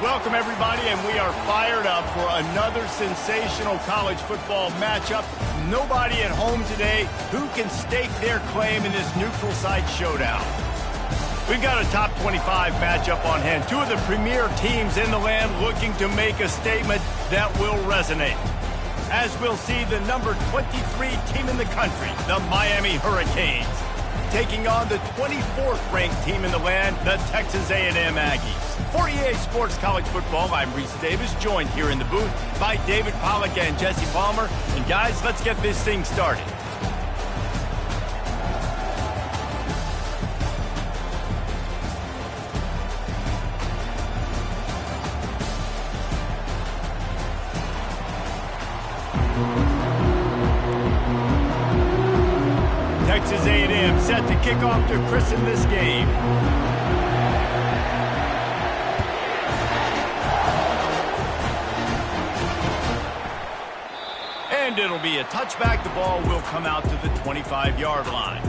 Welcome, everybody, and we are fired up for another sensational college football matchup. Nobody at home today who can stake their claim in this neutral site showdown. We've got a top 25 matchup on hand. Two of the premier teams in the land looking to make a statement that will resonate. As we'll see, the number 23 team in the country, the Miami Hurricanes, taking on the 24th ranked team in the land, the Texas A&M Aggies. For EA Sports College Football, I'm Reese Davis, joined here in the booth by David Pollack and Jesse Palmer. And guys, let's get this thing started. Texas A&M set to kick off to christen this game. And it'll be a touchback. The ball will come out to the 25-yard line.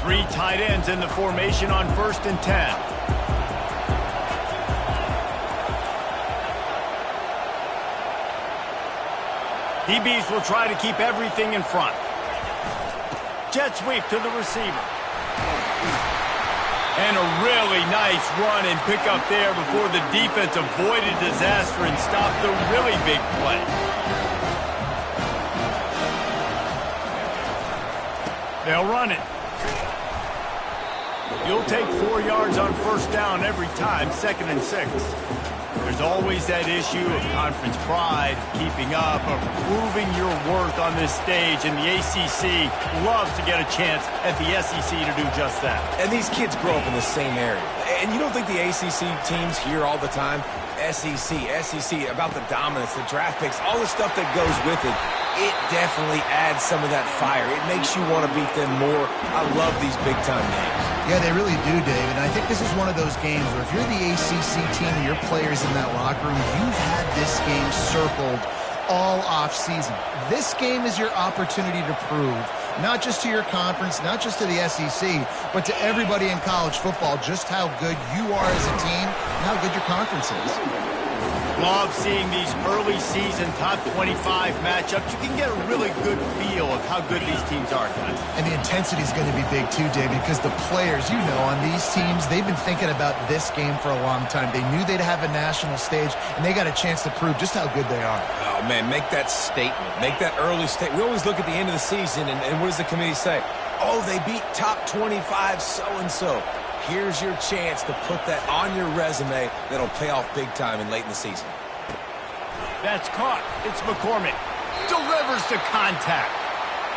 Three tight ends in the formation on 1st and 10. DBs will try to keep everything in front. Jet sweep to the receiver. And a really nice run and pick up there before the defense avoided disaster and stopped the really big play. They'll run it. You'll take 4 yards on 1st down every time, 2nd and 6. There's always that issue of conference pride, keeping up, of proving your worth on this stage, and the ACC loves to get a chance at the SEC to do just that. And these kids grow up in the same area. And you don't think the ACC teams hear all the time, SEC, about the dominance, the draft picks, all the stuff that goes with it. It definitely adds some of that fire. It makes you want to beat them more. I love these big-time games. Yeah, they really do, David. And I think this is one of those games where if you're the ACC team and your players in that locker room, you've had this game circled all off-season. This game is your opportunity to prove, not just to your conference, not just to the SEC, but to everybody in college football, just how good you are as a team and how good your conference is. Love seeing these early season top 25 matchups. You can get a really good feel of how good these teams are, guys. And the intensity is going to be big too, David, because the players, you know, on these teams, they've been thinking about this game for a long time. They knew they'd have a national stage, and they got a chance to prove just how good they are. Oh, man, make that statement. Make that early statement. We always look at the end of the season, and what does the committee say? Oh, they beat top 25 so-and-so. Here's your chance to put that on your resume that'll pay off big time and late in the season. That's caught. It's McCormick. Delivers to contact.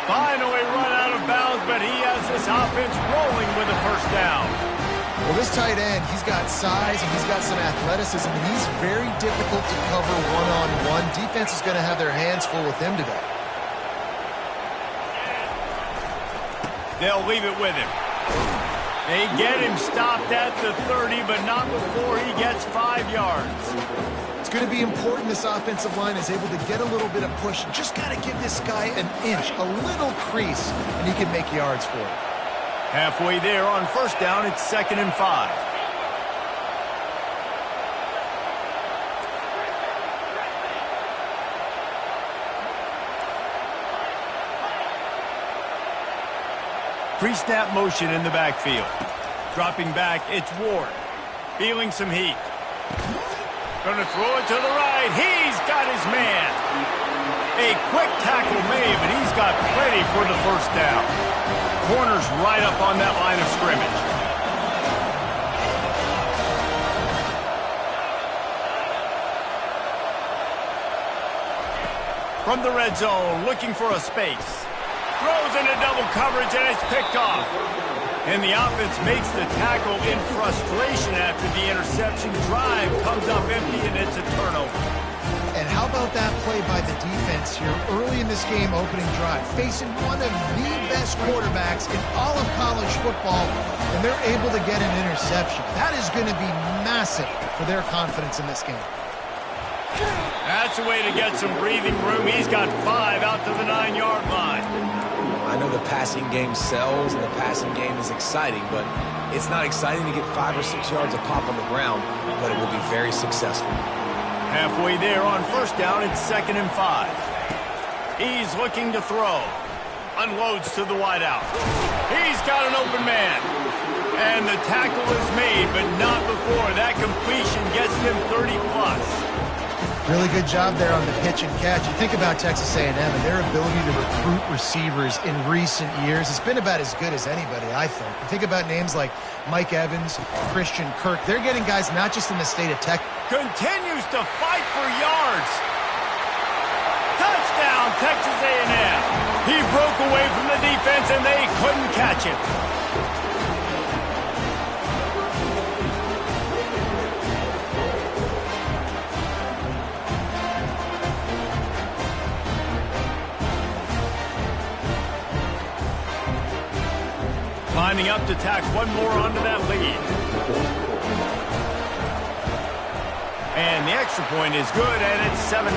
Finally run out of bounds, but he has this offense rolling with a 1st down. Well, this tight end, he's got size and he's got some athleticism, and he's very difficult to cover one-on-one. Defense is going to have their hands full with him today. They'll leave it with him. They get him stopped at the 30, but not before he gets 5 yards. It's going to be important this offensive line is able to get a little bit of push. Just got to give this guy an inch, a little crease, and he can make yards for it. Halfway there on 1st down, it's 2nd and 5. Pre-snap motion in the backfield. Dropping back, it's Ward. Feeling some heat. Going to throw it to the right. He's got his man. A quick tackle made, but he's got plenty for the 1st down. Corner's right up on that line of scrimmage. From the red zone, looking for a space. Throws into double coverage, and it's picked off. And the offense makes the tackle in frustration after the interception. Drive comes up empty, and it's a turnover. And how about that play by the defense here early in this game, opening drive, facing one of the best quarterbacks in all of college football, and they're able to get an interception. That is going to be massive for their confidence in this game. That's a way to get some breathing room. He's got 5 out to the 9-yard line. I know the passing game sells and the passing game is exciting, but it's not exciting to get 5 or 6 yards of pop on the ground, but it will be very successful. Halfway there on first down, it's 2nd and 5. He's looking to throw. Unloads to the wideout. He's got an open man. And the tackle is made, but not before. That completion gets him 30-plus. Really good job there on the pitch and catch. You think about Texas A&M and their ability to recruit receivers in recent years. It's been about as good as anybody, I think. You think about names like Mike Evans, Christian Kirk. They're getting guys not just in the state of Texas. Continues to fight for yards. Touchdown, Texas A&M. He broke away from the defense, and they couldn't catch him. Lining up to tack one more onto that lead. And the extra point is good, and it's 7-0.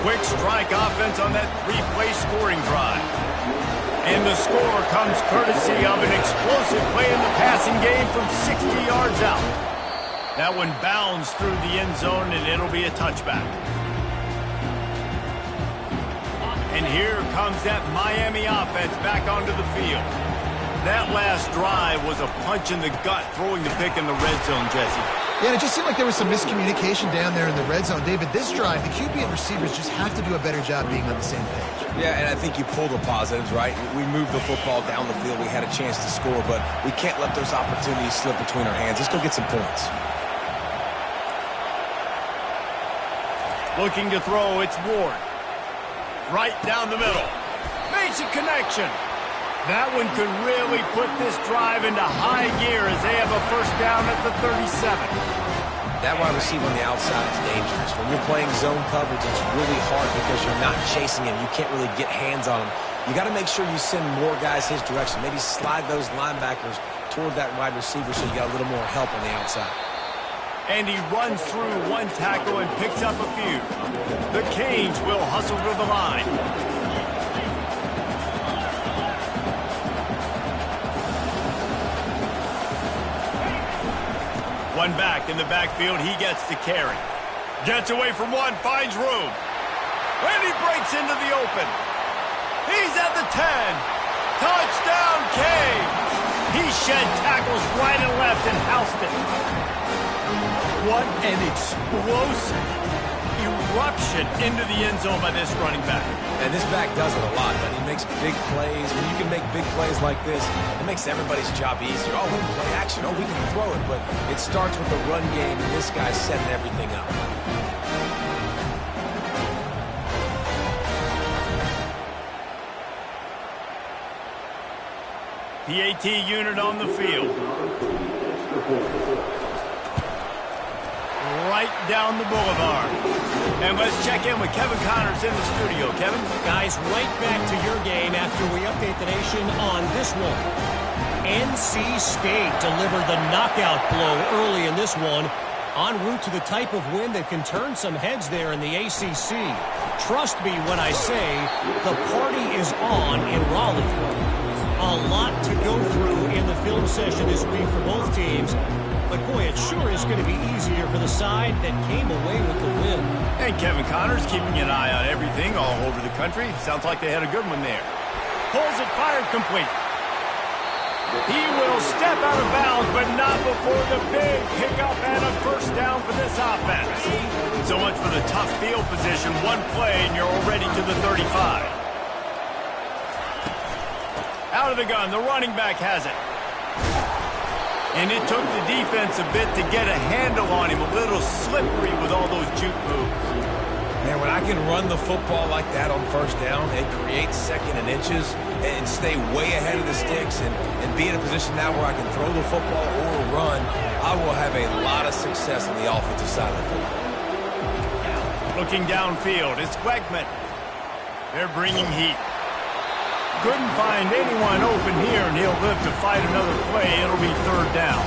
Quick strike offense on that 3-play scoring drive. And the score comes courtesy of an explosive play in the passing game from 60 yards out. That one bounds through the end zone, and it'll be a touchback. And here comes that Miami offense back onto the field. That last drive was a punch in the gut, throwing the pick in the red zone, Jesse. Yeah, and it just seemed like there was some miscommunication down there in the red zone. David, this drive, the QB and receivers just have to do a better job being on the same page. Yeah, and I think you pull the positives, right? We moved the football down the field. We had a chance to score, but we can't let those opportunities slip between our hands. Let's go get some points. Looking to throw, it's Ward. Right down the middle. Makes a connection. That one could really put this drive into high gear as they have a first down at the 37. That wide receiver on the outside is dangerous. When you're playing zone coverage, it's really hard because you're not chasing him. You can't really get hands on him. You got to make sure you send more guys his direction. Maybe slide those linebackers toward that wide receiver so you got a little more help on the outside. And he runs through one tackle and picks up a few. The Canes will hustle to the line. One back in the backfield, he gets the carry. Gets away from one, finds room. And he breaks into the open. He's at the 10. Touchdown, Canes. He shed tackles right and left and housed it. What an explosive eruption into the end zone by this running back. And this back does it a lot, but he makes big plays. When you can make big plays like this, it makes everybody's job easier. Oh, we can play action. Oh, we can throw it. But it starts with the run game, and this guy's setting everything up. PAT unit on the field. Right down the boulevard. And let's check in with Kevin Connors in the studio. Kevin? Guys, right back to your game after we update the nation on this one. NC State delivered the knockout blow early in this one, en route to the type of win that can turn some heads there in the ACC. Trust me when I say the party is on in Raleigh. A lot to go through in the film session this week for both teams. But, boy, it sure is going to be easier for the side that came away with the win. And Kevin Connors keeping an eye on everything all over the country. Sounds like they had a good one there. Pulls it, fired, complete. He will step out of bounds, but not before the big pickup and a first down for this offense. So much for the tough field position. One play, and you're already to the 35. Out of the gun, the running back has it. And it took the defense a bit to get a handle on him. A little slippery with all those juke moves. Man, when I can run the football like that on first down and create second and inches and stay way ahead of the sticks and be in a position now where I can throw the football or run, I will have a lot of success on the offensive side of the football. Looking downfield, it's Wegman. They're bringing heat. Couldn't find anyone open here, and he'll live to fight another play. It'll be third down.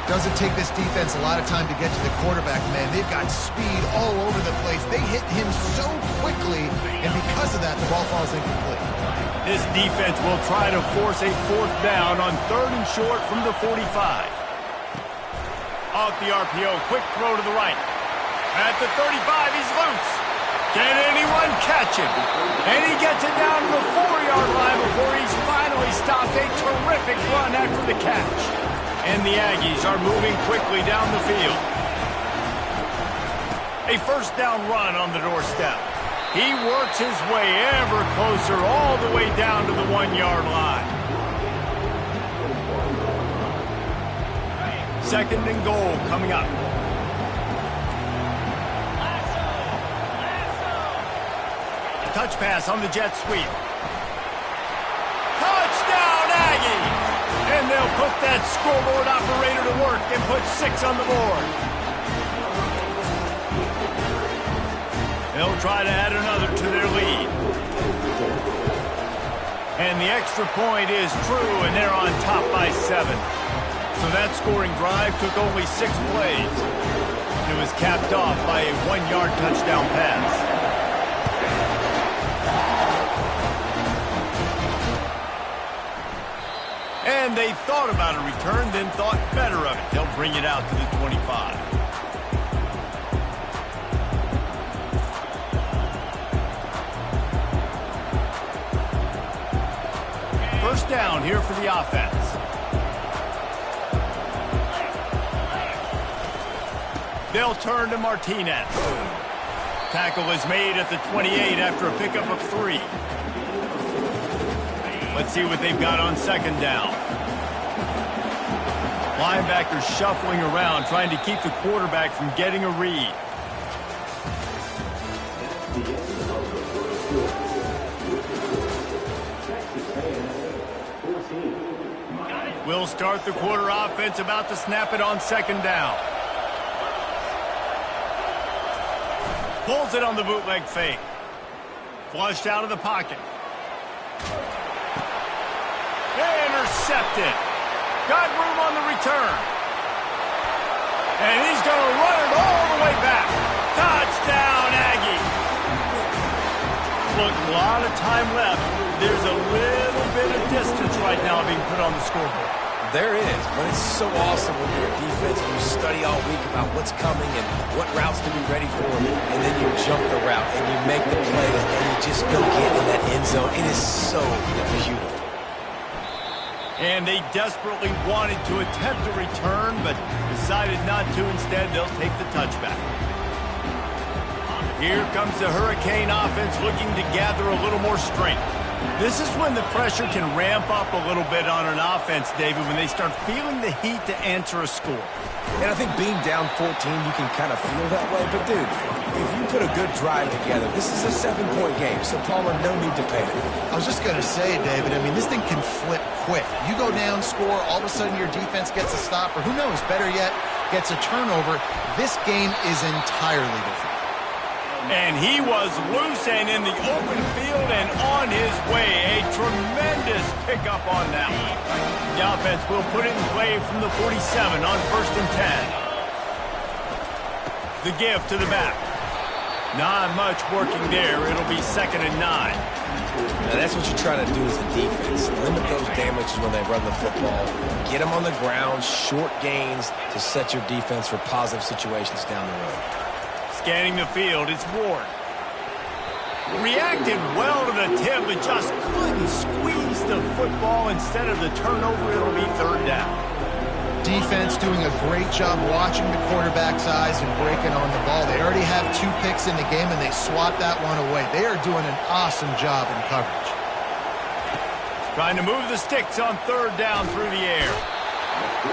Doesn't take this defense a lot of time to get to the quarterback, man. They've got speed all over the place. They hit him so quickly, and because of that, the ball falls incomplete. This defense will try to force a 4th down on 3rd and short from the 45. Off the RPO, quick throw to the right. At the 35, he's loose. Can anyone catch him? And he gets it down to the 4-yard line before he's finally stopped. A terrific run after the catch. And the Aggies are moving quickly down the field. A 1st down run on the doorstep. He works his way ever closer all the way down to the 1-yard line. 2nd and goal coming up. Touch pass on the jet sweep. Touchdown, Aggies! And they'll put that scoreboard operator to work and put 6 on the board. They'll try to add another to their lead. And the extra point is true, and they're on top by 7. So that scoring drive took only 6 plays. It was capped off by a 1-yard touchdown pass. And they thought about a return, then thought better of it. They'll bring it out to the 25. First down here for the offense. They'll turn to Martinez. Tackle is made at the 28 after a pickup of 3. Let's see what they've got on 2nd down. Linebackers shuffling around, trying to keep the quarterback from getting a read. We'll start the quarter offense, about to snap it on 2nd down. Pulls it on the bootleg fake. Flushed out of the pocket. Intercepted. Got room on the return. And he's going to run it all the way back. Touchdown, Aggies. Look, a lot of time left. There's a little bit of distance right now being put on the scoreboard. There is, but it's so awesome when you're a defense and you study all week about what's coming and what routes to be ready for, and then you jump the route and you make the play and you just go get in that end zone. It is so beautiful. And they desperately wanted to attempt a return, but decided not to. Instead, they'll take the touchback. Here comes the Hurricane offense looking to gather a little more strength. This is when the pressure can ramp up a little bit on an offense, David, when they start feeling the heat to answer a score. And I think being down 14, you can kind of feel that way. But, dude, if you put a good drive together, this is a 7-point game. So, Palmer, no need to panic. I was just going to say, David, I mean, this thing can flip quick. You go down, score, all of a sudden your defense gets a stop, or who knows, better yet, gets a turnover. This game is entirely different. And he was loose and in the open field and on his way. A tremendous pickup on that one. The offense will put it in play from the 47 on 1st and 10. The give to the back. Not much working there. It'll be 2nd and 9. Now that's what you try to do as a defense. Limit those damages when they run the football. Get them on the ground, short gains to set your defense for positive situations down the road. Scanning the field, it's Ward. Reacted well to the tip, but just couldn't squeeze the football. Instead of the turnover, it'll be 3rd down. Defense doing a great job watching the quarterback's eyes and breaking on the ball. They already have 2 picks in the game, and they swat that one away. They are doing an awesome job in coverage. Trying to move the sticks on 3rd down through the air.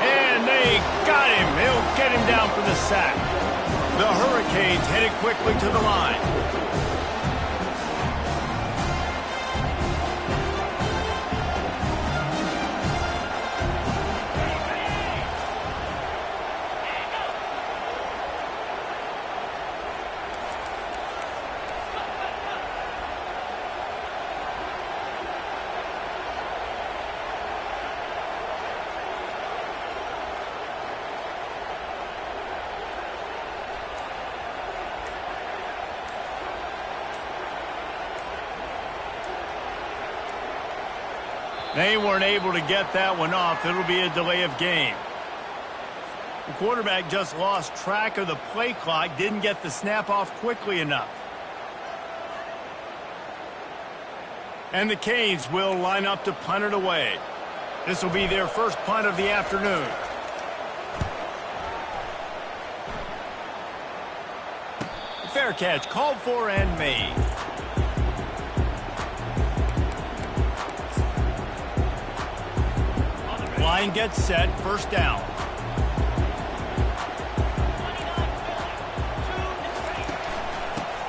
And they got him. He'll get him down for the sack. The Hurricanes headed quickly to the line. They weren't able to get that one off. It'll be a delay of game. The quarterback just lost track of the play clock, didn't get the snap off quickly enough. And the Canes will line up to punt it away. This will be their first punt of the afternoon. Fair catch, called for and made. Line gets set, first down.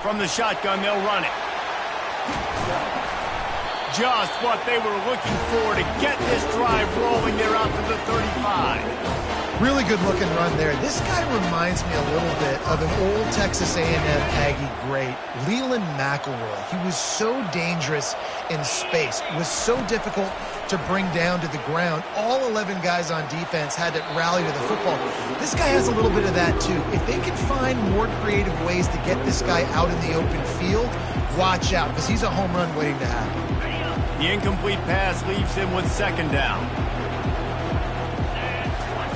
From the shotgun, they'll run it. Just what they were looking for to get this drive rolling. They're out to the 35. Really good looking run there. This guy reminds me a little bit of an old Texas A&M Aggie great, Leland McElroy. He was so dangerous in space. It was so difficult to bring down to the ground. All 11 guys on defense had to rally to the football. This guy has a little bit of that too. If they can find more creative ways to get this guy out in the open field, watch out, because he's a home run waiting to happen. The incomplete pass leaves him with second down.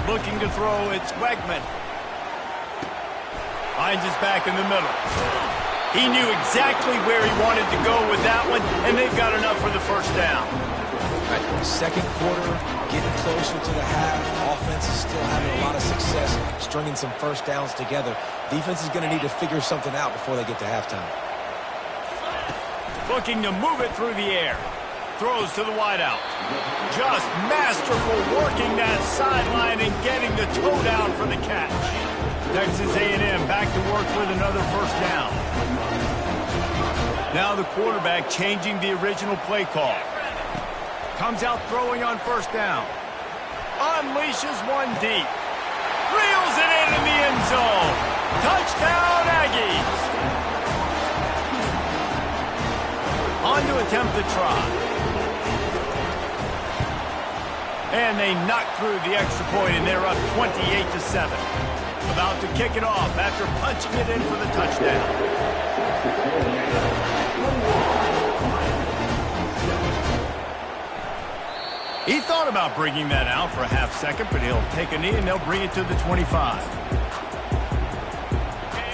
Looking to throw, it's Wegman. Finds his back in the middle. He knew exactly where he wanted to go with that one, and they've got enough for the first down. Right, second quarter, getting closer to the half. Offense is still having a lot of success stringing some first downs together. Defense is going to need to figure something out before they get to halftime. Looking to move it through the air. Throws to the wideout. Just masterful working that sideline and getting the toe down for the catch. Texas A&M back to work with another first down. Now the quarterback changing the original play call. Comes out throwing on first down. Unleashes one deep. Reels it in the end zone. Touchdown Aggies. On to attempt the try. And they knock through the extra point, and they're up 28-7. About to kick it off after punching it in for the touchdown. He thought about bringing that out for a half second, but he'll take a knee, and they'll bring it to the 25.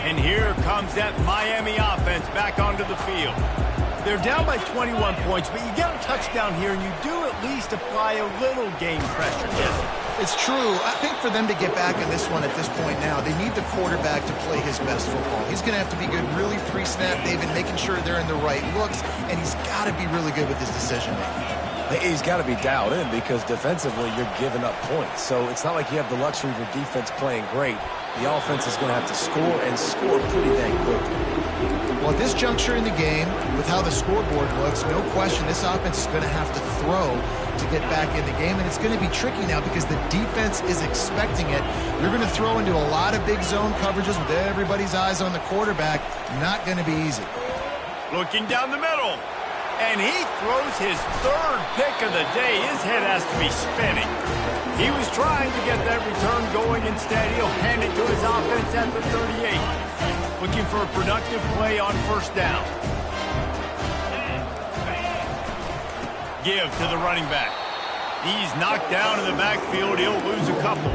And here comes that Miami offense back onto the field. They're down by 21 points, but you get a touchdown here, and you do at least apply a little game pressure. Yes. It's true. I think for them to get back in this one at this point now, they need the quarterback to play his best football. He's going to have to be good really pre-snap, David, making sure they're in the right looks, and he's got to be really good with his decision-making. He's got to be dialed in because defensively you're giving up points. So it's not like you have the luxury of your defense playing great. The offense is going to have to score and score pretty dang quickly. Well, at this juncture in the game, with how the scoreboard looks, no question this offense is going to have to throw to get back in the game, and it's going to be tricky now because the defense is expecting it. You're going to throw into a lot of big zone coverages with everybody's eyes on the quarterback. Not going to be easy. Looking down the middle. And he throws his third pick of the day. His head has to be spinning. He was trying to get that return going. Instead, he'll hand it to his offense at the 38. Looking for a productive play on first down. Give to the running back. He's knocked down in the backfield. He'll lose a couple.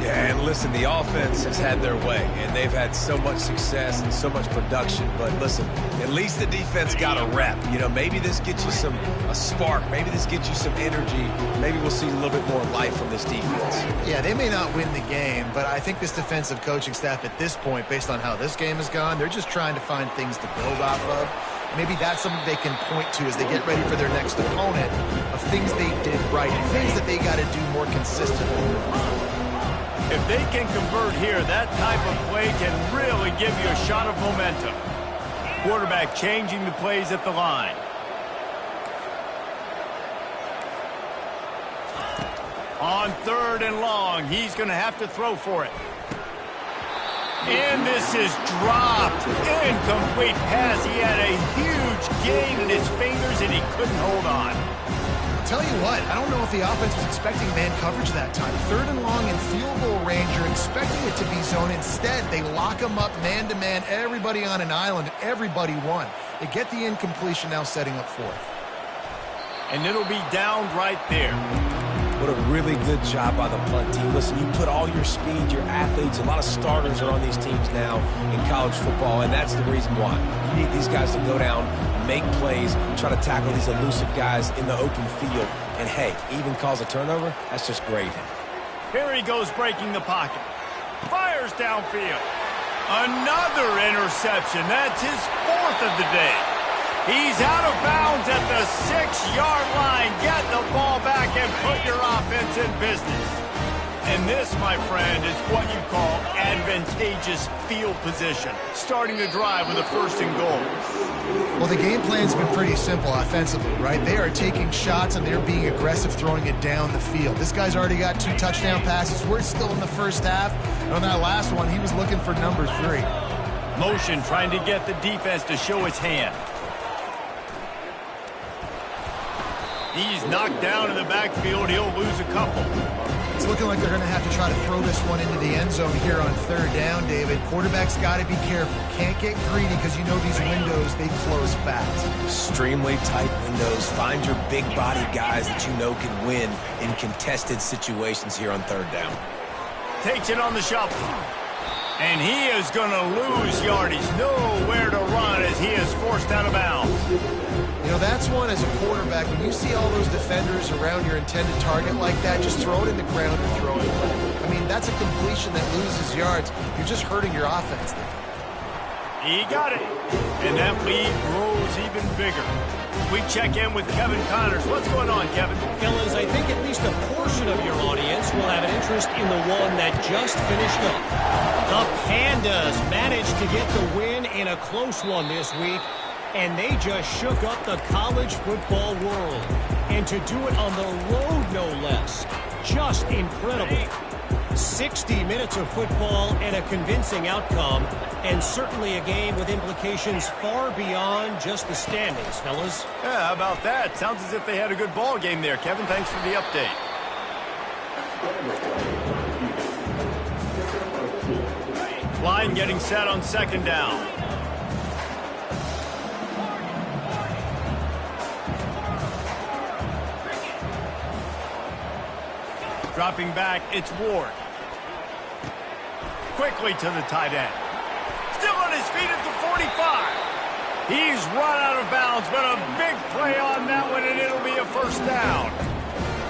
Yeah, and listen, the offense has had their way, and they've had so much success and so much production. But listen, at least the defense got a rep. You know, maybe this gets you a spark. Maybe this gets you some energy. Maybe we'll see a little bit more life from this defense. Yeah, they may not win the game, but I think this defensive coaching staff at this point, based on how this game has gone, they're just trying to find things to build off of. Maybe that's something they can point to as they get ready for their next opponent of things they did right and things that they got to do more consistently. If they can convert here, that type of play can really give you a shot of momentum. Quarterback changing the plays at the line. On third and long, he's going to have to throw for it. And this is dropped. Incomplete pass. He had a huge gain in his fingers, and he couldn't hold on. Tell you what, I don't know if the offense was expecting man coverage that time. Third and long in field goal range, you're expecting it to be zone. Instead, they lock them up man-to-man, everybody on an island, everybody won. They get the incompletion, now setting up fourth. And it'll be downed right there. What a really good job by the punt team. Listen, you put all your speed, your athletes, a lot of starters are on these teams now in college football, and that's the reason why. You need these guys to go down, make plays, try to tackle these elusive guys in the open field, and hey, even cause a turnover, that's just great. Here he goes breaking the pocket. Fires downfield. Another interception. That's his 4th of the day. He's out of bounds at the 6-yard line. Get the ball back and put your offense in business. And this, my friend, is what you call advantageous field position. Starting to drive with a 1st and goal. Well, the game plan's been pretty simple offensively, right? They are taking shots and they're being aggressive throwing it down the field. This guy's already got 2 touchdown passes. We're still in the first half. And on that last one, he was looking for number 3. Motion trying to get the defense to show his hand. He's knocked down in the backfield. He'll lose a couple. It's looking like they're going to have to try to throw this one into the end zone here on 3rd down, David. Quarterback's got to be careful. Can't get greedy because you know these windows, they close fast. Extremely tight windows. Find your big body guys that you know can win in contested situations here on 3rd down. Takes it on the shuffle. And he is going to lose yardage. Nowhere to run as he is forced out of bounds. You know, that's one as a quarterback. When you see all those defenders around your intended target like that, just throw it in the ground and throw it away. I mean, that's a completion that loses yards. You're just hurting your offense there. He got it. And that lead grows even bigger. We check in with Kevin Connors. What's going on, Kevin? Fellas, I think at least a portion of your audience will have an interest in the one that just finished up. The Pandas managed to get the win in a close one this week, and they just shook up the college football world. And to do it on the road, no less. Just incredible. 60 minutes of football and a convincing outcome, and certainly a game with implications far beyond just the standings, fellas. Yeah, how about that? Sounds as if they had a good ball game there. Kevin, thanks for the update. Line getting set on 2nd down. Dropping back, it's Ward. Quickly to the tight end. Still on his feet at the 45. He's run out of bounds, but a big play on that one, and it'll be a 1st down.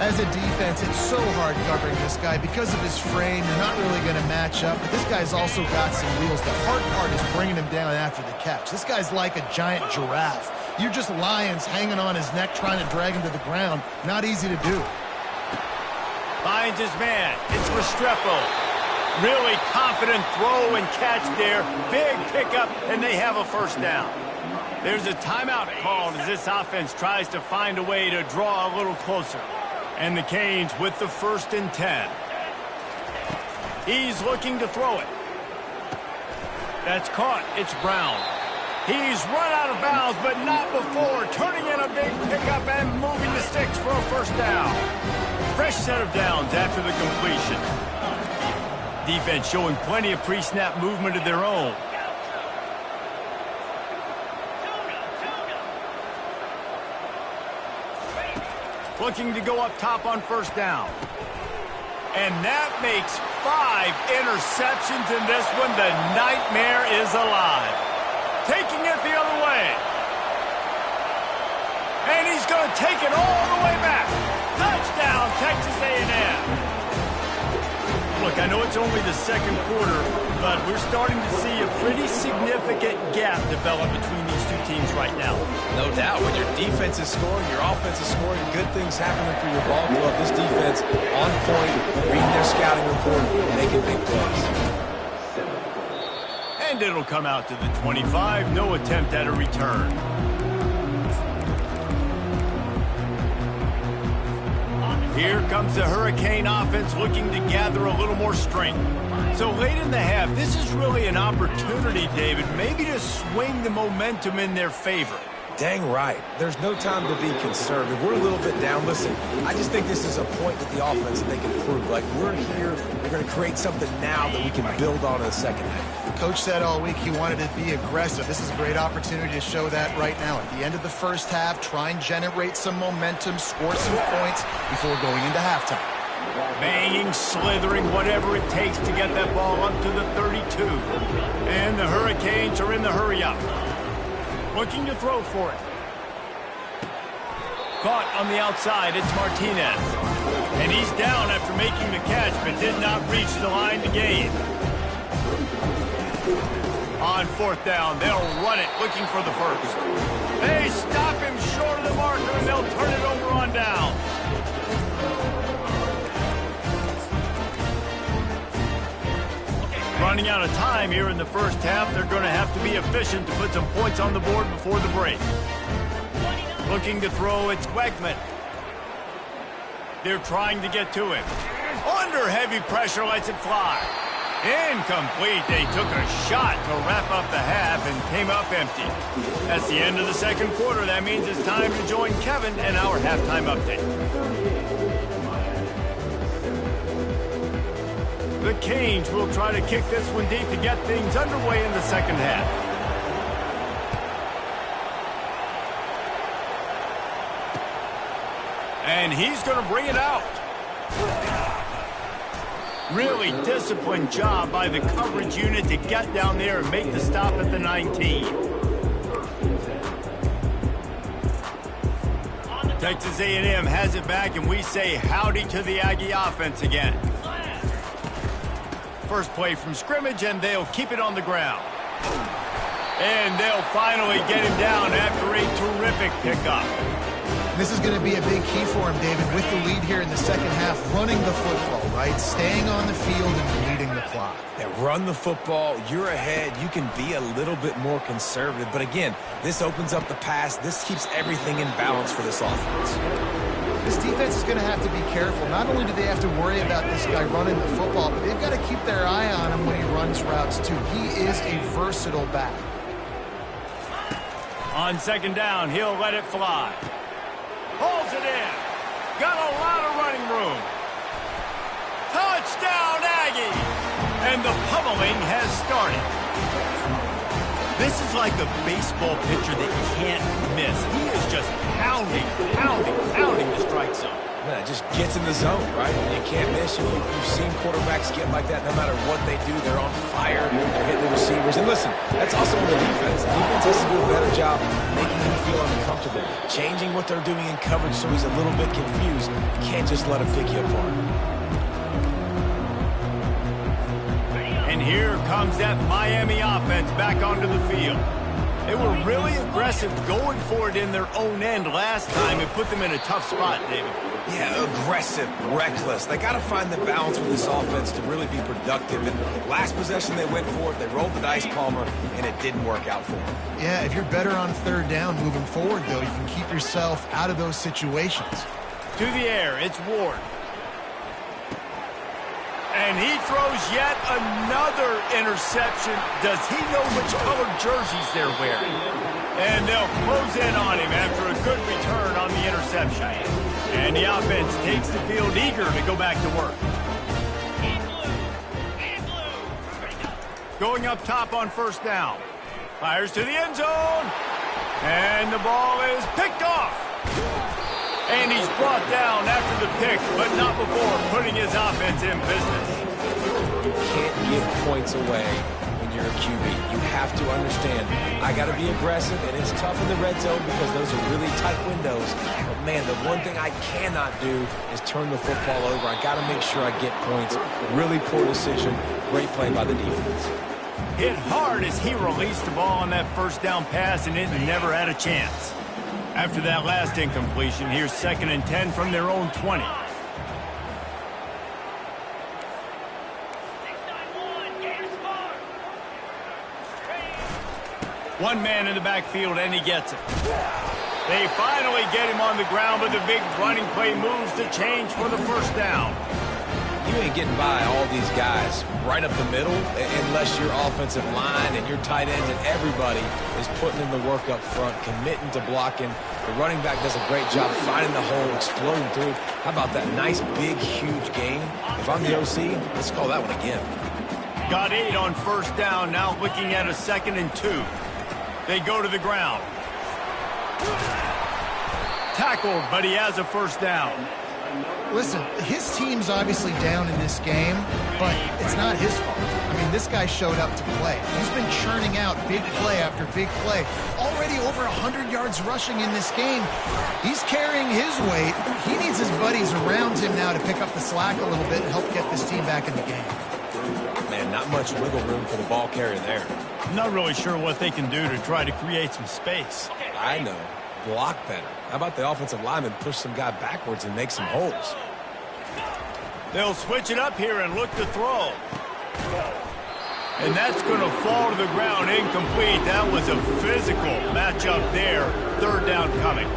As a defense, it's so hard covering this guy. Because of his frame, you're not really going to match up. But this guy's also got some wheels. The hard part is bringing him down after the catch. This guy's like a giant giraffe. You're just lions hanging on his neck trying to drag him to the ground. Not easy to do. Finds his man. It's Restrepo. Really confident throw and catch there. Big pickup, and they have a 1st down. There's a timeout called as this offense tries to find a way to draw a little closer. And the Canes with the 1st and 10. He's looking to throw it. That's caught. It's Brown. He's run out of bounds, but not before. Turning in a big pickup and moving the sticks for a 1st down. Fresh set of downs after the completion. Defense showing plenty of pre-snap movement of their own. Looking to go up top on 1st down. And that makes 5 interceptions in this one. The nightmare is alive. Taking it the other way. And he's going to take it all the way back. Touchdown, Texas A&M. Look, I know it's only the 2nd quarter, but we're starting to see a pretty significant gap develop between these two teams right now. No doubt. When your defense is scoring, your offense is scoring, good things happening for your ball club. This defense on point, reading their scouting report, making big plays. And it'll come out to the 25. No attempt at a return. Here comes the Hurricane offense looking to gather a little more strength. So late in the half, this is really an opportunity, David, maybe to swing the momentum in their favor. Dang right. There's no time to be conservative. We're a little bit down. Listen, I just think this is a point with the offense that they can improve. Like, we're here, we're going to create something now that we can build on in the second half. The coach said all week he wanted to be aggressive. This is a great opportunity to show that right now. At the end of the first half, try and generate some momentum, score some points before going into halftime. Banging, slithering, whatever it takes to get that ball up to the 32. And the Hurricanes are in the hurry-up. Looking to throw for it. Caught on the outside, it's Martinez. And he's down after making the catch, but did not reach the line to gain. On fourth down, they'll run it, looking for the first. They stop him short of the marker, and they'll turn it over on down. Running out of time here in the first half, they're going to have to be efficient to put some points on the board before the break. Looking to throw, it's Wegman. They're trying to get to him. Under heavy pressure, lets it fly. Incomplete. They took a shot to wrap up the half and came up empty. That's the end of the second quarter. That means it's time to join Kevin and our halftime update. The Canes will try to kick this one deep to get things underway in the second half. And he's going to bring it out. Really disciplined job by the coverage unit to get down there and make the stop at the 19. Texas A&M has it back, and we say howdy to the Aggie offense again. First play from scrimmage, and they'll keep it on the ground. And they'll finally get him down after a terrific pickup. This is going to be a big key for him, David, with the lead here in the second half, running the football, right? Staying on the field and leading the clock. Yeah, run the football. You're ahead. You can be a little bit more conservative. But again, this opens up the pass. This keeps everything in balance for this offense. This defense is going to have to be careful. Not only do they have to worry about this guy running the football, but they've got to keep their eye on him when he runs routes, too. He is a versatile back. On second down, he'll let it fly. Pulls it in. Got a lot of running room. Touchdown, Aggie! And the pummeling has started. This is like a baseball pitcher that you can't miss. He is just pounding the strike zone. Man, it just gets in the zone, right? You can't miss. You've seen quarterbacks get like that no matter what they do. They're on fire. They're hitting the receivers. And listen, that's also on the defense. The defense has to do a better job making him feel uncomfortable, changing what they're doing in coverage so he's a little bit confused. You can't just let him pick you apart. And here comes that Miami offense back onto the field. They were really aggressive going for it in their own end last time. It put them in a tough spot, David. Yeah, aggressive, reckless. They got to find the balance with this offense to really be productive. And last possession they went for it. They rolled the dice, Palmer, and it didn't work out for them. Yeah, if you're better on third down moving forward, though, you can keep yourself out of those situations. To the air, it's Ward. And he throws yet another interception. Does he know which colored jerseys they're wearing? And they'll close in on him after a good return on the interception. And the offense takes the field eager to go back to work. Going up top on first down. Fires to the end zone. And the ball is picked off. And he's brought down after the pick, but not before putting his offense in business. You can't give points away when you're a QB. You have to understand, I got to be aggressive, and it's tough in the red zone because those are really tight windows. But, man, the one thing I cannot do is turn the football over. I got to make sure I get points. Really poor decision. Great play by the defense. Hit hard as he released the ball on that first down pass, and it never had a chance. After that last incompletion, here's 2nd and 10 from their own 20. One man in the backfield, and he gets it. They finally get him on the ground, but the big running play moves the change for the first down. You ain't getting by all these guys right up the middle unless your offensive line and your tight ends and everybody is putting in the work up front, committing to blocking. The running back does a great job finding the hole, exploding through. How about that nice, big, huge gain? If I'm the OC, let's call that one again. Got 8 on first down, now looking at a 2nd and 2. They go to the ground. Tackled, but he has a first down. Listen, his team's obviously down in this game, but it's not his fault. I mean, this guy showed up to play. He's been churning out big play after big play. Already over 100 yards rushing in this game. He's carrying his weight. He needs his buddies around him now to pick up the slack a little bit and help get this team back in the game. Man, not much wiggle room for the ball carrier there. I'm not really sure what they can do to try to create some space. I know. Block better. How about the offensive lineman push some guy backwards and make some holes? They'll switch it up here and look to throw. And that's going to fall to the ground incomplete. That was a physical matchup there. 3rd down coming.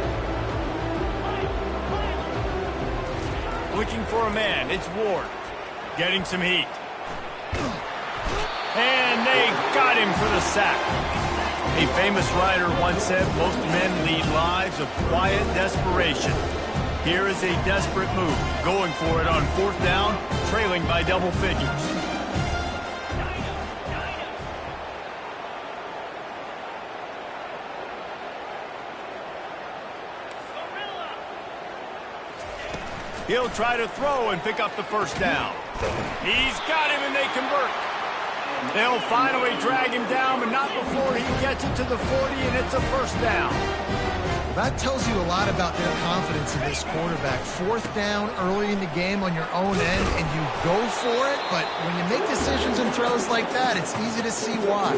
Looking for a man. It's Ward. Getting some heat. And they got him for the sack. A famous writer once said, most men lead lives of quiet desperation. Here is a desperate move, going for it on 4th down, trailing by double figures. He'll try to throw and pick up the first down. He's got him and they convert. They'll finally drag him down, but not before he gets it to the 40, and it's a first down. That tells you a lot about their confidence in this quarterback. 4th down early in the game on your own end, and you go for it, but when you make decisions and throws like that, it's easy to see why.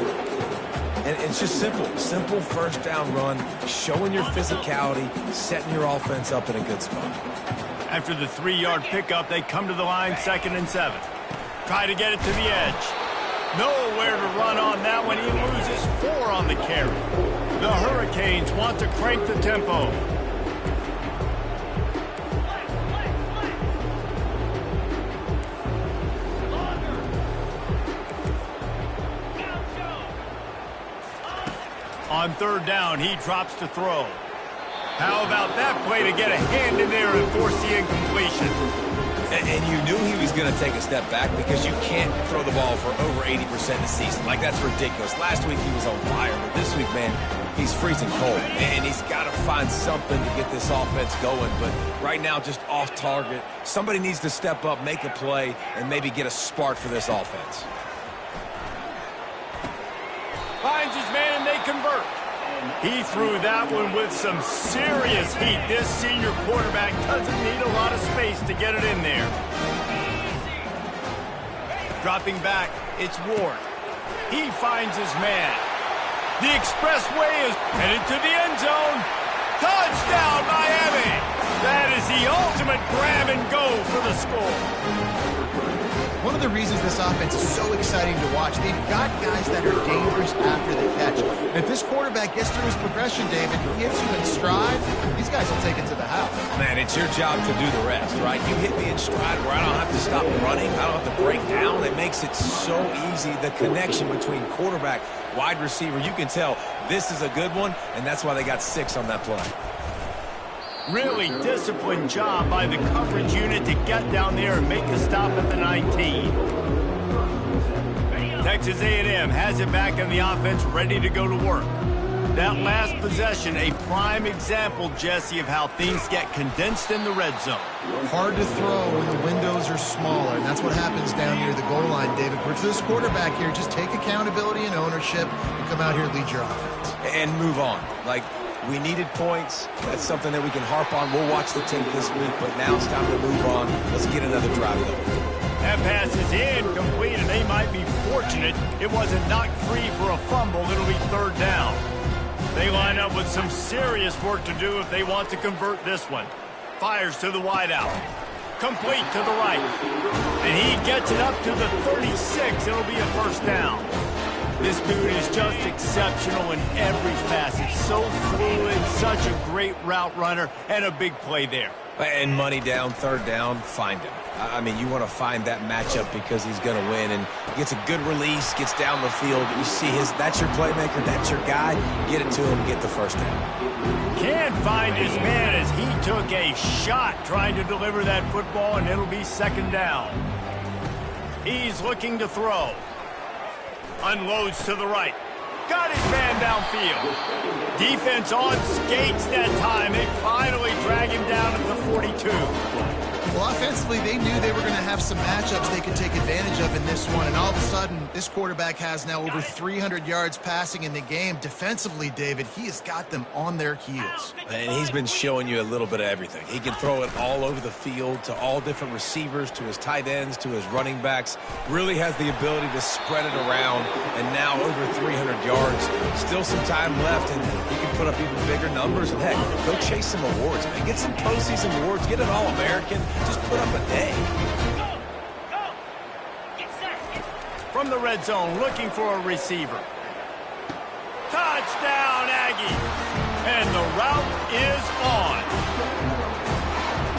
And it's just simple. Simple first down run, showing your physicality, setting your offense up in a good spot. After the 3-yard pickup, they come to the line 2nd and 7. Try to get it to the edge. Nowhere to run on that one. He loses 4 on the carry. The Hurricanes want to crank the tempo. On 3rd down, he drops to throw. How about that play to get a hand in there and force the incompletion? And you knew he was going to take a step back because you can't throw the ball for over 80% of the season. Like, that's ridiculous. Last week he was on fire, but this week, man, he's freezing cold. And he's got to find something to get this offense going. But right now, just off target. Somebody needs to step up, make a play, and maybe get a spark for this offense. Finds his man and they convert. He threw that one with some serious heat. This senior quarterback doesn't need a lot of space to get it in there. Dropping back, it's Ward. He finds his man. The expressway is headed to the end zone. Touchdown, Miami! That is the ultimate grab and go for the score. One of the reasons this offense is so exciting to watch, they've got guys that are dangerous after the catch. And if this quarterback gets through his progression, David, he hits you in stride, these guys will take it to the house. Man, it's your job to do the rest, right? You hit me in stride where I don't have to stop running. I don't have to break down. It makes it so easy. The connection between quarterback, wide receiver, you can tell this is a good one, and that's why they got 6 on that play. Really disciplined job by the coverage unit to get down there and make the stop at the 19. Texas A&M has it back on the offense, ready to go to work. That last possession, a prime example, Jesse, of how things get condensed in the red zone. Hard to throw when the windows are smaller, and that's what happens down near the goal line, David. But for this quarterback here, just take accountability and ownership and come out here and lead your offense. And move on. Like, we needed points. That's something that we can harp on. We'll watch the tape this week, but now it's time to move on. Let's get another drive going. That pass is incomplete, and they might be fortunate it wasn't knocked free for a fumble. It'll be 3rd down. They line up with some serious work to do if they want to convert this one. Fires to the wideout. Complete to the right. And he gets it up to the 36. It'll be a 1st down. This dude is just exceptional in every facet. So fluid, such a great route runner, and a big play there. And money down, third down, find him. I mean, you want to find that matchup because he's going to win, and gets a good release, gets down the field. You see that's your playmaker, that's your guy. Get it to him, get the first down. Can't find his man as he took a shot trying to deliver that football, and it'll be second down. He's looking to throw. Unloads to the right. Got his man downfield. Defense on skates that time. They finally drag him down at the 42. Well, offensively, they knew they were going to have some matchups they could take advantage of in this one, and all of a sudden, this quarterback has now over 300 yards passing in the game. Defensively, David, he has got them on their heels. And he's been showing you a little bit of everything. He can throw it all over the field to all different receivers, to his tight ends, to his running backs. Really has the ability to spread it around, and now over 300 yards. Still some time left, and he can put up even bigger numbers. And heck, go chase some awards, man. Get some postseason awards. Get an All-American. Just put up a day. Go. Get set. From the red zone, looking for a receiver. Touchdown, Aggie. And the route is on.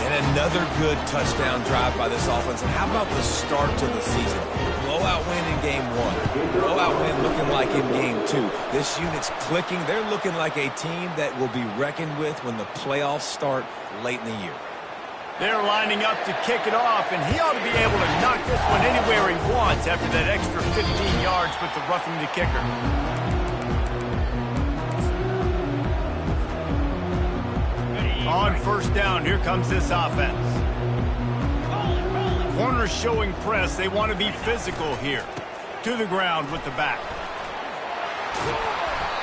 And another good touchdown drive by this offense. And how about the start to the season? Blowout win in game one. Blowout win looking like in game two. This unit's clicking. They're looking like a team that will be reckoned with when the playoffs start late in the year. They're lining up to kick it off, and he ought to be able to knock this one anywhere he wants after that extra 15 yards with the roughing the kicker. On first down, here comes this offense. Corners showing press. They want to be physical here. To the ground with the back.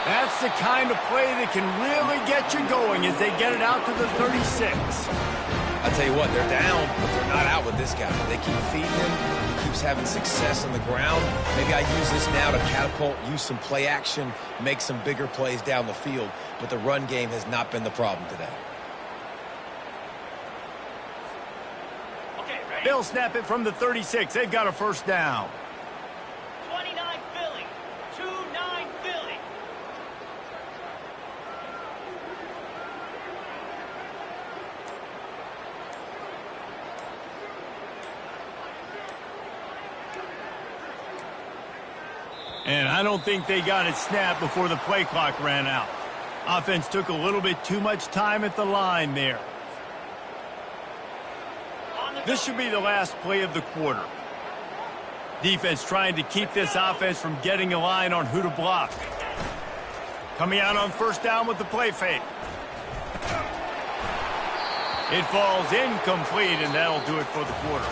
That's the kind of play that can really get you going as they get it out to the 36. I tell you what, they're down, but they're not out with this guy. They keep feeding him. He keeps having success on the ground. Maybe I use this now to catapult, use some play action, make some bigger plays down the field. But the run game has not been the problem today. Okay, ready? They'll snap it from the 36. They've got a first down. 29 Philly. 2-9 Philly. And I don't think they got it snapped before the play clock ran out. Offense took a little bit too much time at the line there. This should be the last play of the quarter. Defense trying to keep this offense from getting a line on who to block. Coming out on first down with the play fake. It falls incomplete, and that'll do it for the quarter.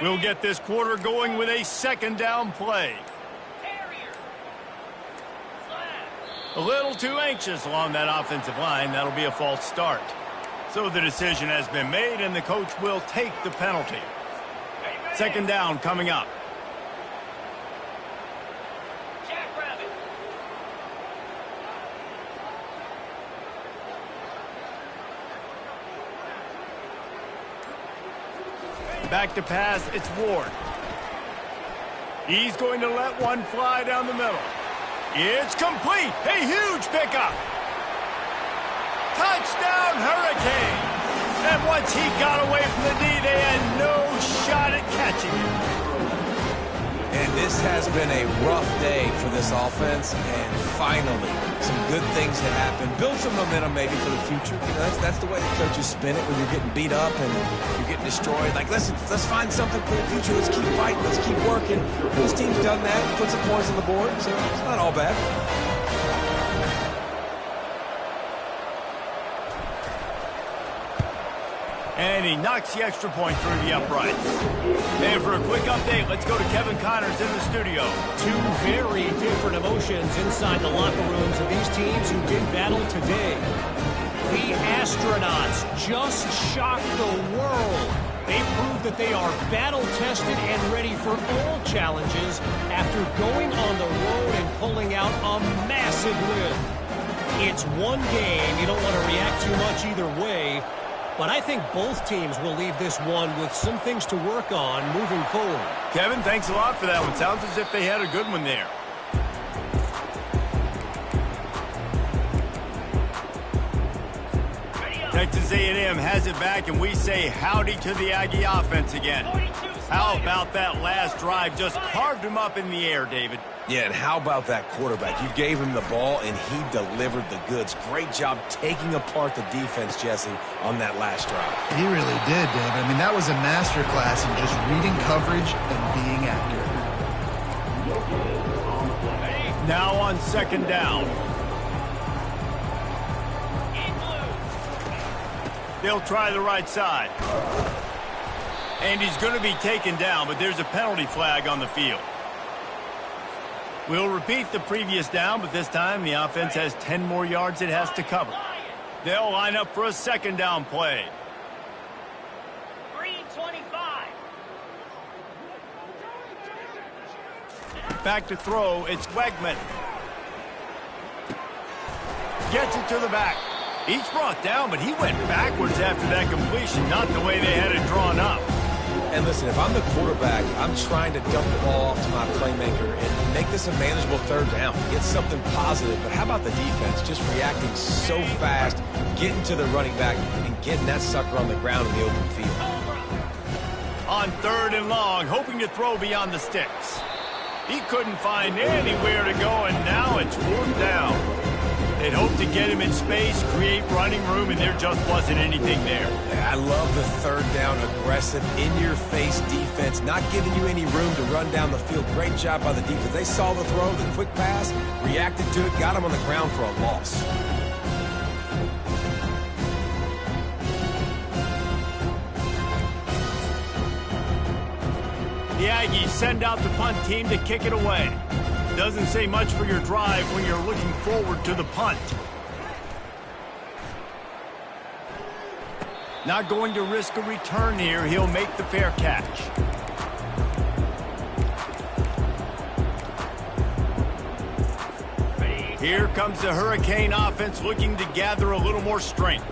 We'll get this quarter going with a second down play. A little too anxious along that offensive line. That'll be a false start. So the decision has been made, and the coach will take the penalty. Second down coming up. Back to pass, it's Ward. He's going to let one fly down the middle. It's complete. A huge pickup. Touchdown, Hurricane. And once he got away from the knee, they had no shot at catching him. And this has been a rough day for this offense, and finally, some good things have happened. Build some momentum maybe for the future. You know, that's the way the coaches spin it when you're getting beat up and you're getting destroyed. Like, listen, let's find something for the future. Let's keep fighting. Let's keep working. This team's done that, put some points on the board, so it's not all bad. And he knocks the extra point through the uprights. And for a quick update, let's go to Kevin Connors in the studio. Two very different emotions inside the locker rooms of these teams who did battle today. The astronauts just shocked the world. They proved that they are battle-tested and ready for all challenges after going on the road and pulling out a massive win. It's one game. You don't want to react too much either way, but I think both teams will leave this one with some things to work on moving forward. Kevin, thanks a lot for that one. Sounds as if they had a good one there. Texas A&M has it back, and we say howdy to the Aggie offense again. How about that last drive? Just carved him up in the air, David. Yeah, and how about that quarterback? You gave him the ball, and he delivered the goods. Great job taking apart the defense, Jesse, on that last drive. He really did, David. I mean, that was a masterclass in just reading coverage and being accurate. Now on second down. They'll try the right side. And he's going to be taken down, but there's a penalty flag on the field. We'll repeat the previous down, but this time the offense has 10 more yards it has to cover. They'll line up for a second down play. 3:25. Back to throw, it's Wegman. Gets it to the back. He's brought down, but he went backwards after that completion, not the way they had it drawn up. And listen, if I'm the quarterback, I'm trying to dump the ball off to my playmaker and make this a manageable third down. Get something positive. But how about the defense? Just reacting so fast, getting to the running back, and getting that sucker on the ground in the open field. On third and long, hoping to throw beyond the sticks. He couldn't find anywhere to go, and now it's fourth down. They'd hoped to get him in space, create running room, and there just wasn't anything there. I love the third down, aggressive, in-your-face defense, not giving you any room to run down the field. Great job by the defense. They saw the throw, the quick pass, reacted to it, got him on the ground for a loss. The Aggies send out the punt team to kick it away. Doesn't say much for your drive when you're looking forward to the punt. Not going to risk a return here. He'll make the fair catch. Here comes the Hurricane offense looking to gather a little more strength.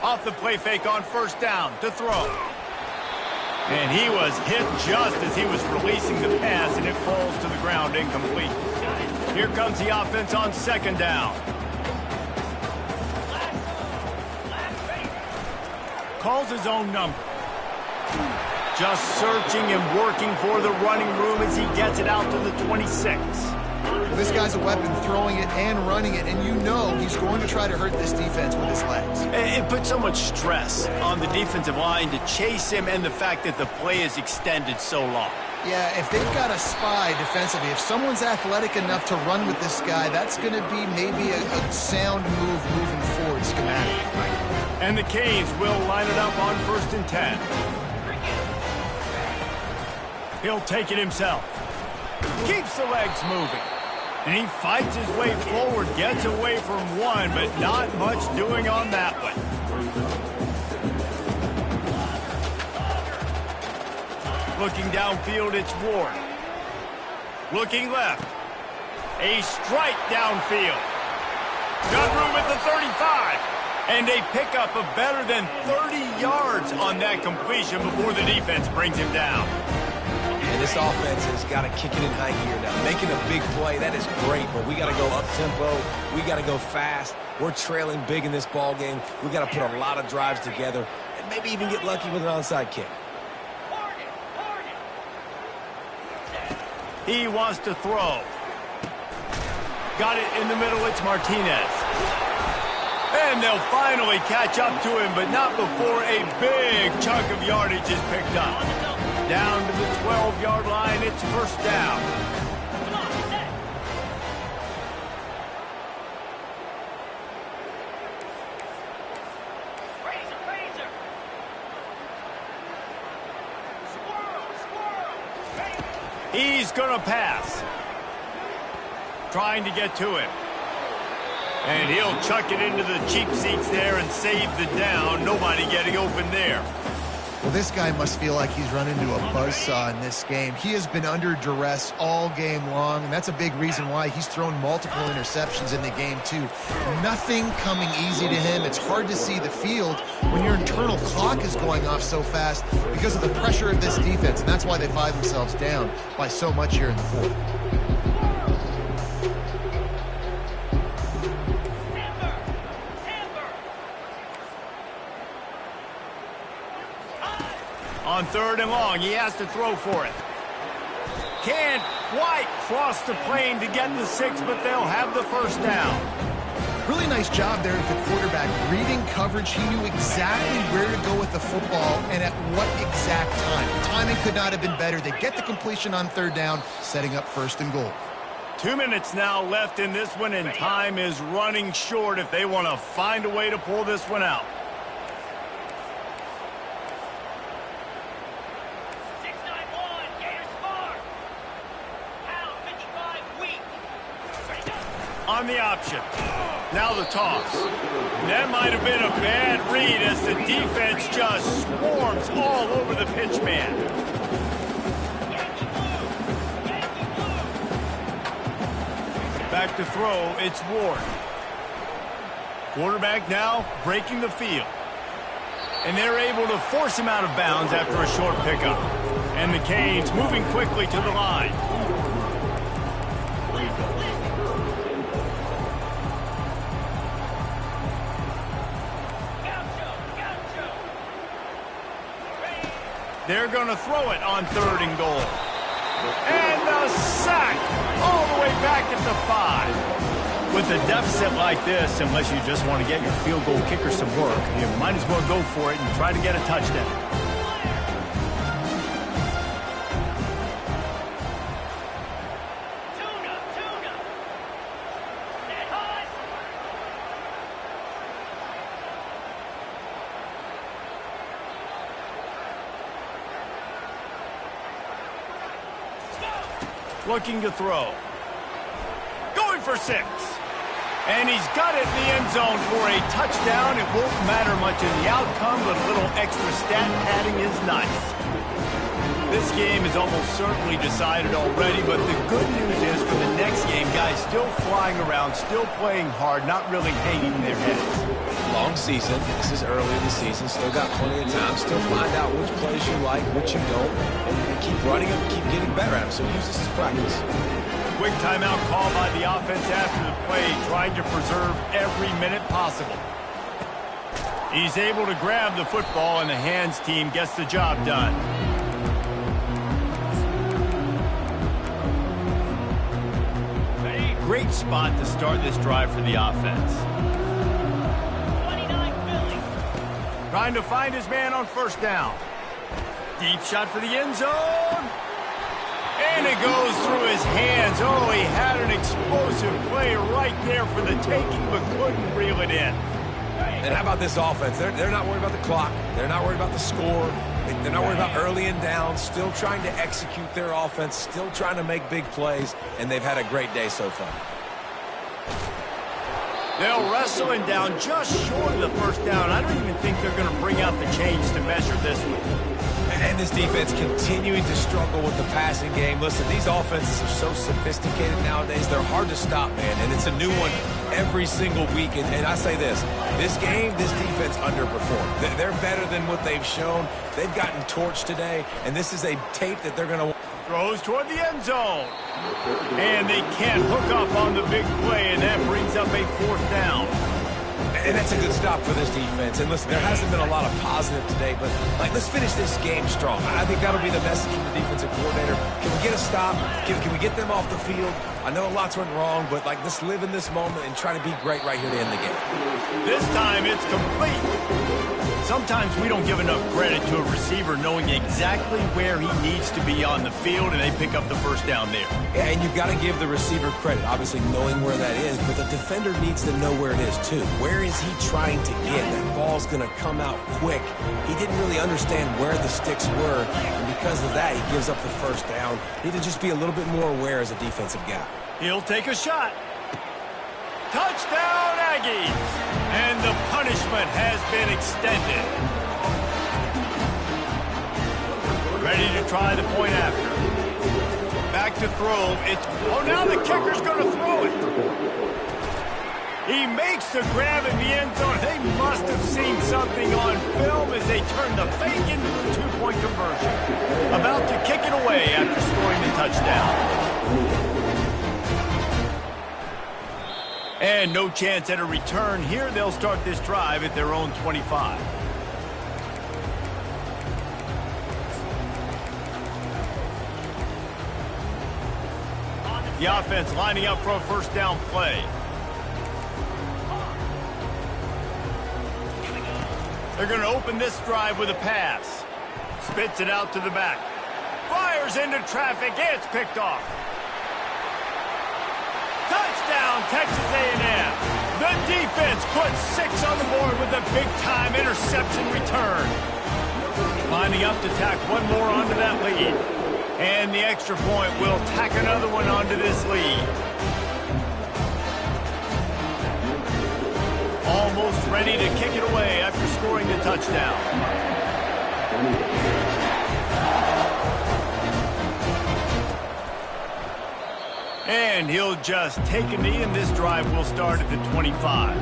Off the play fake on first down to throw. And he was hit just as he was releasing the pass, and it falls to the ground incomplete. Here comes the offense on second down. Calls his own number. Just searching and working for the running room as he gets it out to the 26. Well, this guy's a weapon, throwing it and running it, and you know he's going to try to hurt this defense with his legs. It puts so much stress on the defensive line to chase him, and the fact that the play is extended so long. Yeah, if they've got a spy defensively, if someone's athletic enough to run with this guy, that's going to be maybe a sound move moving forward schematically. And the Canes will line it up on 1st and 10. He'll take it himself. Keeps the legs moving. And he fights his way forward, gets away from one, but not much doing on that one. Looking downfield, it's Ward. Looking left. A strike downfield. Got room at the 35. And a pickup of better than 30 yards on that completion before the defense brings him down. And this offense has got to kick it in high gear now. Making a big play, that is great, but we got to go up-tempo. We got to go fast. We're trailing big in this ball game. We got to put a lot of drives together and maybe even get lucky with an onside kick. He wants to throw. Got it in the middle. It's Martinez. And they'll finally catch up to him, but not before a big chunk of yardage is picked up. Down to the 12-yard line, it's first down. He's going to pass. Trying to get to him. And he'll chuck it into the cheap seats there and save the down. Nobody getting open there. Well, this guy must feel like he's run into a buzzsaw in this game. He has been under duress all game long, and that's a big reason why he's thrown multiple interceptions in the game, too. Nothing coming easy to him. It's hard to see the field when your internal clock is going off so fast because of the pressure of this defense, and that's why they find themselves down by so much here in the fourth. On 3rd and long, he has to throw for it. Can't quite cross the plane to get the 6, but they'll have the first down. Really nice job there of the quarterback. Reading coverage, he knew exactly where to go with the football and at what exact time. The timing could not have been better. They get the completion on 3rd down, setting up 1st and goal. 2 minutes now left in this one, and time is running short if they want to find a way to pull this one out. On the option. Now the toss. That might have been a bad read as the defense just swarms all over the pitch man. Back to throw, it's Ward. Quarterback now breaking the field. And they're able to force him out of bounds after a short pickup. And the Canes moving quickly to the line. They're going to throw it on 3rd and goal. And the sack all the way back at the 5. With a deficit like this, unless you just want to get your field goal kicker some work, you might as well go for it and try to get a touchdown. Looking to throw. Going for 6. And he's got it in the end zone for a touchdown. It won't matter much in the outcome, but a little extra stat padding is nice. This game is almost certainly decided already, but the good news is for the next game, guys still flying around, still playing hard, not really hanging their heads. Long season. This is early in the season. Still got plenty of time. Still find out which plays you like, which you don't, and keep running them, keep getting better at them. So use this as practice. Quick timeout call by the offense after the play, trying to preserve every minute possible. He's able to grab the football, and the hands team gets the job done. Great spot to start this drive for the offense. Trying to find his man on 1st down. Deep shot for the end zone. And it goes through his hands. Oh, he had an explosive play right there for the taking, but couldn't reel it in. And how about this offense? They're not worried about the clock. They're not worried about the score. They're not worried about early and down. Still trying to execute their offense. Still trying to make big plays. And they've had a great day so far. They'll wrestle him down just short of the 1st down. I don't even think they're going to bring out the chains to measure this one. And this defense continuing to struggle with the passing game. Listen, these offenses are so sophisticated nowadays. They're hard to stop, man. And it's a new one every single week. And I say this game, this defense underperformed. They're better than what they've shown. They've gotten torched today. And this is a tape that they're going to... Throws toward the end zone. And they can't hook up on the big play, and that brings up a 4th down. And that's a good stop for this defense. And listen, there hasn't been a lot of positive today, but let's finish this game strong. I think that'll be the message from the defensive coordinator. Can we get a stop? Can we get them off the field? I know lots went wrong, but let's live in this moment and try to be great right here to end the game. This time it's complete. Sometimes we don't give enough credit to a receiver knowing exactly where he needs to be on the field, and they pick up the 1st down there. Yeah, and you've got to give the receiver credit, obviously knowing where that is, but the defender needs to know where it is too. Where is he trying to get? That ball's going to come out quick. He didn't really understand where the sticks were, and because of that, he gives up the first down. Need to just be a little bit more aware as a defensive guy. He'll take a shot. Touchdown, Aggies! And the punishment has been extended. Ready to try the point after. Back to throw. Now the kicker's going to throw it. He makes the grab in the end zone. They must have seen something on film as they turn the fake into the two-point conversion. About to kick it away after scoring the touchdown. And no chance at a return here. They'll start this drive at their own 25. The offense lining up for a first down play. They're going to open this drive with a pass. Spits it out to the back. Fires into traffic. It's picked off. Touchdown, Texas A&M. The defense puts 6 on the board with a big-time interception return. Lining up to tack one more onto that lead. And the extra point will tack another one onto this lead. Almost ready to kick it away after scoring the touchdown. And he'll just take a knee, and this drive will start at the 25.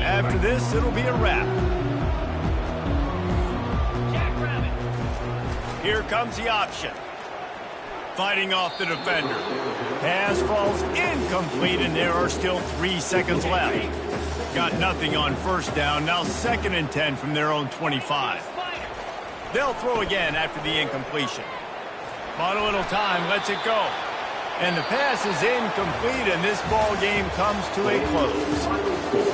After this, it'll be a wrap. Here comes the option. Fighting off the defender. Pass falls incomplete, and there are still 3 seconds left. Got nothing on first down. Now 2nd and 10 from their own 25. They'll throw again after the incompletion. Bought a little time, lets it go. And the pass is incomplete, and this ball game comes to a close.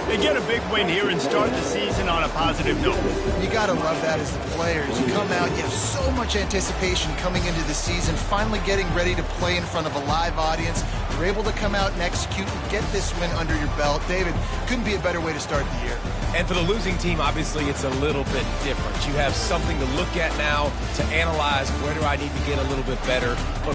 They get a big win here and start the season on a positive note. You got to love that as the players. You come out, you have so much anticipation coming into the season, finally getting ready to play in front of a live audience. You're able to come out and execute and get this win under your belt. David, couldn't be a better way to start the year. And for the losing team, obviously, it's a little bit different. You have something to look at now to analyze, where do I need to get a little bit better.